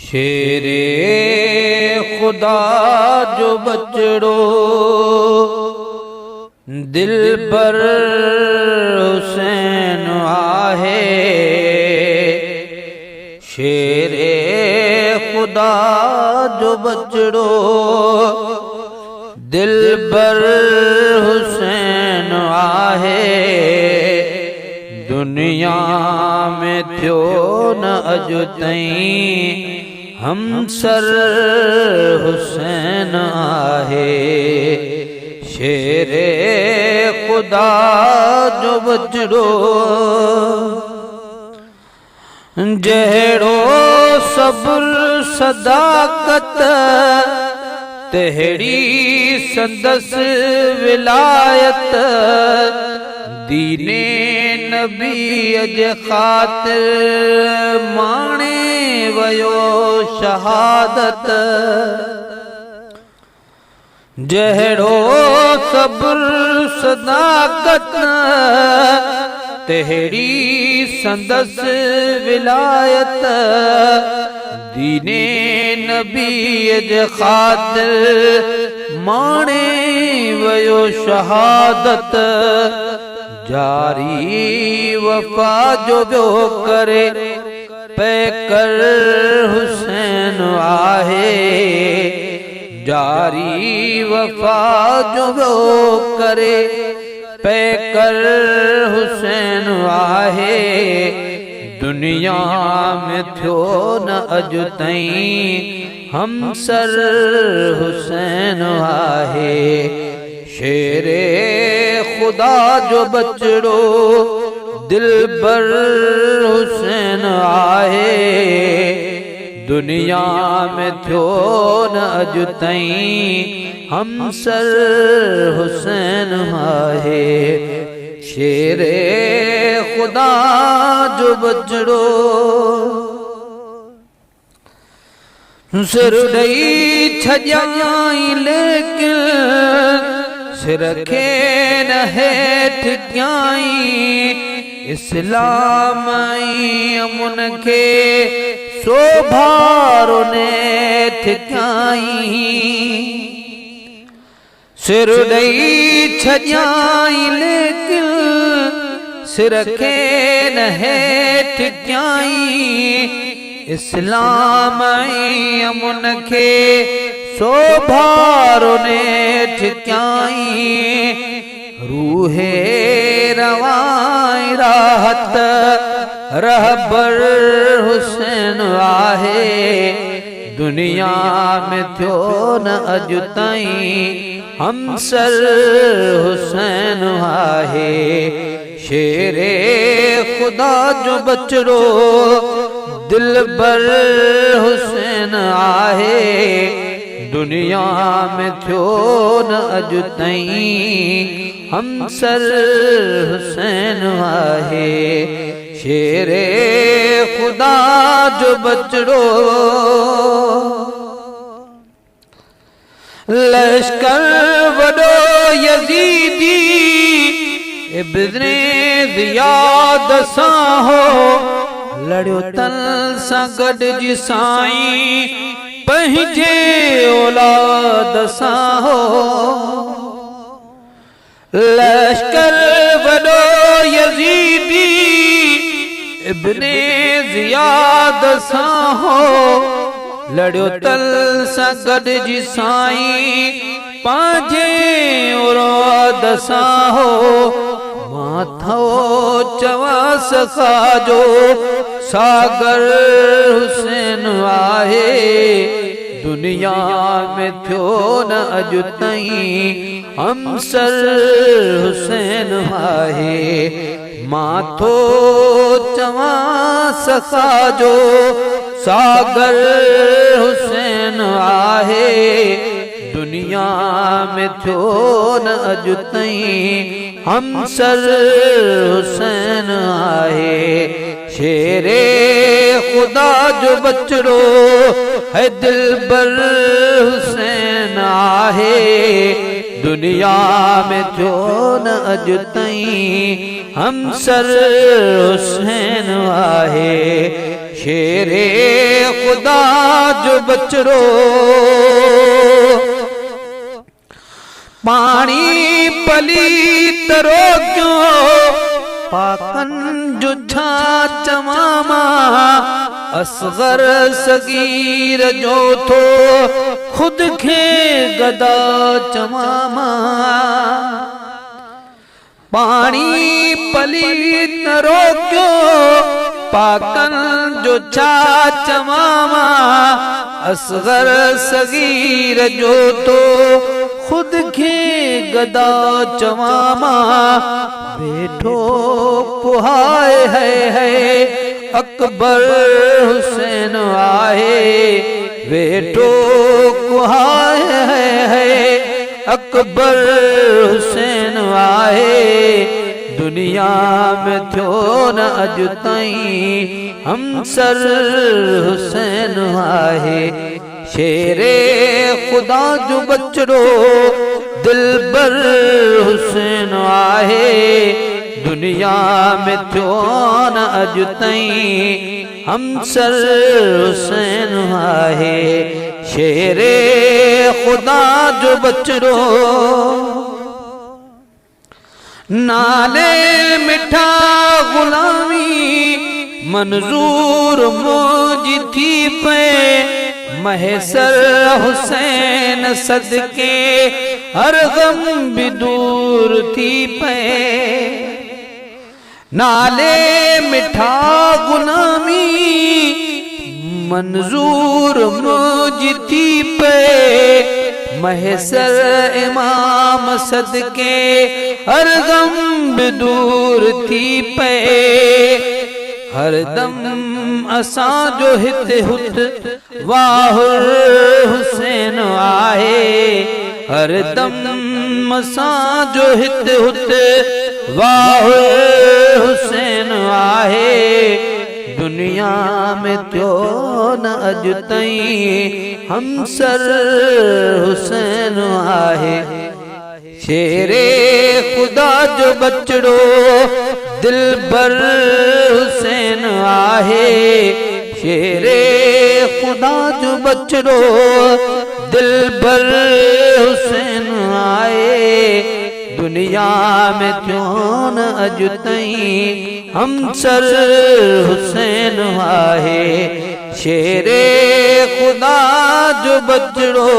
शेरे खुदा जो बचड़ो दिल पर हुसैन आहे। शेरे खुदा जो बचड़ो दिल पर हुसैन आहे। दुनिया में थियो न अजु ताईं हमसर हुसैन आहे। शेरे खुदा जो बचड़ो जहिड़ो सब्र सदाकत तहिड़ी संदसि विलायत। दीने नबीअ जे ख़ातिर माणे वयो शहादत। जहिड़ो सब्र सदाकत तहिड़ी संदसि विलायत। दीने नबीअ जे ख़ातिर माणे वयो शहादत। जारी वफा जो बियो करे पैकर हुसैन आहे। जारी वफा जो बियो करे पैकर हुसैन आहे। दुनिया में थियो न अजु ताईं हमसर हुसैन आहे। शेरे खुदा जो बचड़ो दिल पर हुसैन आहे। दुनिया में थियो न अजु ताईं हमसर हुसैन आहे। शेरे खुदा जो बचड़ो सिर ॾेई छॼाई लेकिन सिर खे न हेठि कयाई। इस्लाम ऐं अमुन खे सोभारो नेठि कयाई। सिर ॾेई छॼाई लेकिन सिर खे न हेठि कयाई। इस्लाम ऐं अमुन खे सोभारो नेठि कयाई। रूहे रवां राहत रहबर हुसैन आहे। दुनिया में थियो न अजु ताईं हमसर हुसैन आहे। शेरे खुदा जो बचड़ो दिल पर हुसैन आहे। दुनिया में थियो न अजु ताईं हमसर हुसैन आहे। शेरे खुदा जो बचड़ो लश्कर वॾो यज़ीदी इब्ने ज़ियाद सां हो। लड़ियो तन सां गॾिजी साईं पंहिंजे औलाद सां हो। लश्कर वॾो यज़ीदी इब्ने ज़ियाद सां हो। लड़ियो तल सां गॾिजी साईं पंहिंजे औलाद सां हो। माथो चवां सखा जो सागर हुसैन आहे। दुनिया में थियो न अजु ताईं हमसर हुसैन आहे। माथो चवां सखा जो सागर हुसैन आहे। दुनिया में थियो न अजु ताईं हमसर हुसैन आहे। शेरे खुदा जो बचड़ो है दिल पर हुसैन आहे। दुनिया में थियो न अॼु ताईं हमसर हुसैन आहे। शेरे खुदा जो बचड़ो पानी पलीत रोकियो पाकन जो छा चवामा असगर सगीर जो थो खुद खे गदा चवामा। पानी पलीत रोकियो पाकन जो छा चवामा असगर सगीर जो तो खुद खे गदा चवामा। बैठो पुहाए है अकबर हुसैन आहे। बैठो कुहाए है अकबर हुसैन आहे। दुनिया में थियो न अॼु ताईं हमसर हुसैन आहे। शेरे खुदा जो बचड़ो दिलबर हुसैन आहे। दुनिया में थियो न अॼु ताईं हमसर हुसैन आहे। शेरे खुदा जो बचड़ो नाले मिठा गुलामी मंजूर मुझी थी पे। महसर हुसैन सदके हर गम भी दूर थी पे। नाले मिठा गुलामी मंजूर मुझी थी पे। महसर इमाम सदके हर गम भी दूर थी पे। हर दम असां जो हित हुत वाहुर हुसैन आहे। हर दम असां जो हित हुत वाहुर हुसैन आहे। दुनिया में थियो न अॼु ताईं हमसर हुसैन आहे। शेरे खुदा जो बचड़ो दिलबर हुसैन आहे। शेरे खुदा जो बचड़ो दिलबर हुसैन आहे। दुनिया में थियो न अॼु ताईं हमसर हुसैन आहे। शेरे खुदा जो बचड़ो